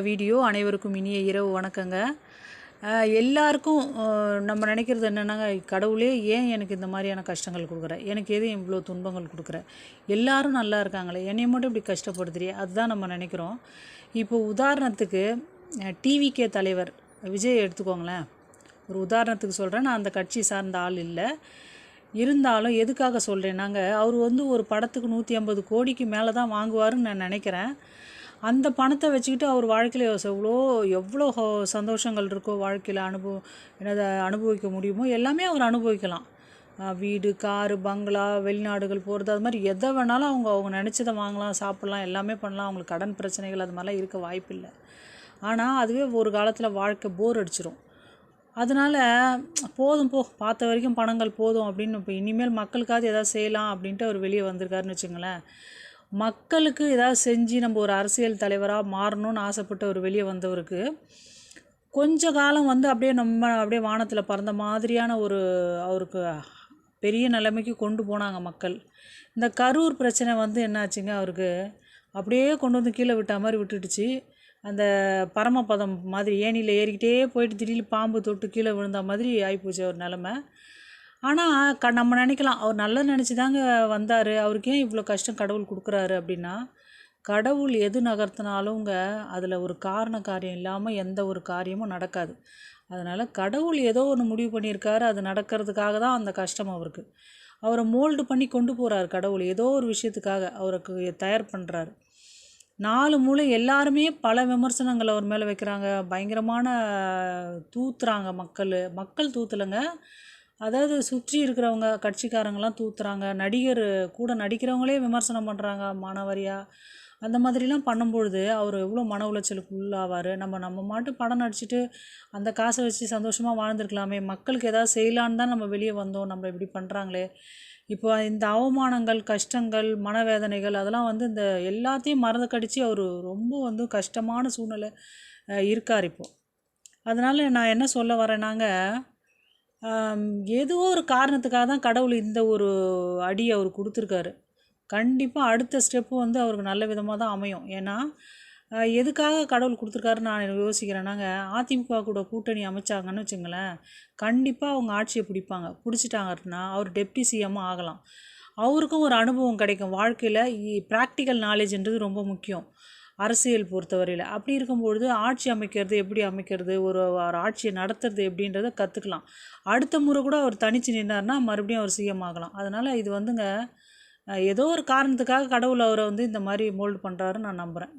Video அனைவருக்கும் இனிய இரவு வணக்கங்க. எல்லாருக்கும் நம்ம நினைக்கிறது என்னென்னாங்க, கடவுளே ஏன் எனக்கு இந்த மாதிரியான கஷ்டங்கள் கொடுக்குற, எனக்கு எது இவ்வளோ துன்பங்கள் கொடுக்குற, எல்லாரும் நல்லா இருக்காங்களே என்னைய மட்டும் இப்படி கஷ்டப்படுத்துறியே, அதுதான் நம்ம நினைக்கிறோம். இப்போ உதாரணத்துக்கு டிவிகே தலைவர் விஜய் எடுத்துக்கோங்களேன். ஒரு உதாரணத்துக்கு சொல்கிறேன், நான் அந்த கட்சி சார்ந்த ஆள் இல்லை. இருந்தாலும் எதுக்காக சொல்கிறேன்னாங்க, அவர் ஒரு படத்துக்கு 150 கோடிக்கு மேலே தான் வாங்குவாருன்னு நான் நினைக்கிறேன். அந்த பணத்தை வச்சுக்கிட்டு அவர் வாழ்க்கையில் எவ்வளோ சந்தோஷங்கள் இருக்கோ, வாழ்க்கையில் என்னதை அனுபவிக்க முடியுமோ எல்லாமே அவர் அனுபவிக்கலாம். வீடு, காரு, பங்களா, வெளிநாடுகள் போகிறது, அது மாதிரி எதை வேணாலும் அவங்க நினச்சதை வாங்கலாம், சாப்பிட்லாம், எல்லாமே பண்ணலாம். அவங்களுக்கு கடன் பிரச்சனைகள் அது மாதிரிலாம் இருக்க வாய்ப்பில்லை. ஆனால் அதுவே ஒரு காலத்தில் வாழ்க்கை போர் அடிச்சிடும். அதனால் போதும் பார்த்த வரைக்கும் பணங்கள் போதும் அப்படின்னு இப்போ இனிமேல் மக்களுக்காவது எதாவது செய்யலாம் அப்படின்ட்டு அவர் வெளியே வந்திருக்காருன்னு வச்சுங்களேன். மக்களுக்கு ஏதாவது செஞ்சு நம்ம ஒரு அரசியல் தலைவராக மாறணும்னு ஆசைப்பட்டு அவர் வெளியே வந்தவருக்கு கொஞ்ச காலம் அப்படியே வானத்தில் பறந்த மாதிரியான அவருக்கு பெரிய நிலைமைக்கு கொண்டு போனாங்க மக்கள். இந்த கரூர் பிரச்சனை என்னாச்சுங்க, அவருக்கு அப்படியே கொண்டு வந்து கீழே விட்ட மாதிரி விட்டுடுச்சு. அந்த பரமபதம் மாதிரி ஏணியில் ஏறிக்கிட்டே போயிட்டு திடீர்னு பாம்பு தொட்டு கீழே விழுந்த மாதிரி ஆகிப்போச்சு அவர் நிலமை. ஆனால் நம்ம நினைக்கலாம், அவர் நல்லா நினச்சி தாங்க வந்தார், அவருக்கு ஏன் இவ்வளோ கஷ்டம் கடவுள் கொடுக்குறாரு அப்படின்னா, கடவுள் எது நகர்த்தினாலுங்க அதில் ஒரு காரண காரியம் இல்லாமல் எந்த ஒரு காரியமும் நடக்காது. அதனால் கடவுள் ஏதோ ஒன்று முடிவு பண்ணியிருக்காரு, அது நடக்கிறதுக்காக தான் அந்த கஷ்டம் அவருக்கு. அவரை மோல்டு பண்ணி கொண்டு போகிறார் கடவுள், ஏதோ ஒரு விஷயத்துக்காக அவருக்கு தயார் பண்ணுறாரு. 4 மூலை எல்லாருமே பல விமர்சனங்கள் அவர் மேலே வைக்கிறாங்க, பயங்கரமான தூத்துறாங்க. மக்கள் தூத்தலைங்க, அதாவது சுற்றி இருக்கிறவங்க கட்சிக்காரங்களாம் தூத்துறாங்க. நடிகர் கூட நடிக்கிறவங்களே விமர்சனம் பண்ணுறாங்க மானவரியாக. அந்த மாதிரிலாம் பண்ணும்பொழுது அவர் எவ்வளோ மன உளைச்சலுக்கு உள்ளாவார். நம்ம மாட்டு படம் நடிச்சுட்டு அந்த காசை வச்சு சந்தோஷமாக வாழ்ந்துருக்கலாமே, மக்களுக்கு எதாவது செய்யலான்னு தான் நம்ம வெளியே வந்தோம், நம்ம இப்படி பண்ணுறாங்களே. இப்போ இந்த அவமானங்கள், கஷ்டங்கள், மனவேதனைகள் அதெல்லாம் இந்த எல்லாத்தையும் மறந்து கடிச்சு அவர் ரொம்ப கஷ்டமான சூழ்நிலை இருக்கார் இப்போது. அதனால் நான் என்ன சொல்ல வரேன்னாங்க, ஏதோ ஒரு காரணத்துக்காக தான் கடவுள் இந்த ஒரு அடி அவர் கொடுத்துருக்காரு. கண்டிப்பாக அடுத்த ஸ்டெப்பு அவருக்கு நல்ல விதமாக தான் அமையும். ஏன்னா எதுக்காக கடவுள் கொடுத்துருக்காருன்னு நான் யோசிக்கிறேன்னாங்க, அதிமுக கூட கூட்டணி அமைச்சாங்கன்னு வச்சுங்களேன், கண்டிப்பாக அவங்க ஆட்சியை பிடிச்சிட்டாங்கன்னா அவர் டெப்டி சிஎம் ஆகலாம். அவருக்கும் ஒரு அனுபவம் கிடைக்கும் வாழ்க்கையில். ப்ராக்டிக்கல் நாலேஜ்ன்றது ரொம்ப முக்கியம் அரசியல் பொறுத்தவரையில். அப்படி இருக்கும்பொழுது ஆட்சி அமைக்கிறது எப்படி அமைக்கிறது, ஒரு ஆட்சியை நடத்துறது எப்படின்றத கற்றுக்கலாம். அடுத்த முறை கூட அவர் தனித்து நின்னார்னா மறுபடியும் அவர் சிஎம் ஆகலாம். அதனால் இது ஏதோ ஒரு காரணத்துக்காக கடவுள் அவரை இந்த மாதிரி மோல்டு பண்ணுறாருன்னு நான் நம்புகிறேன்.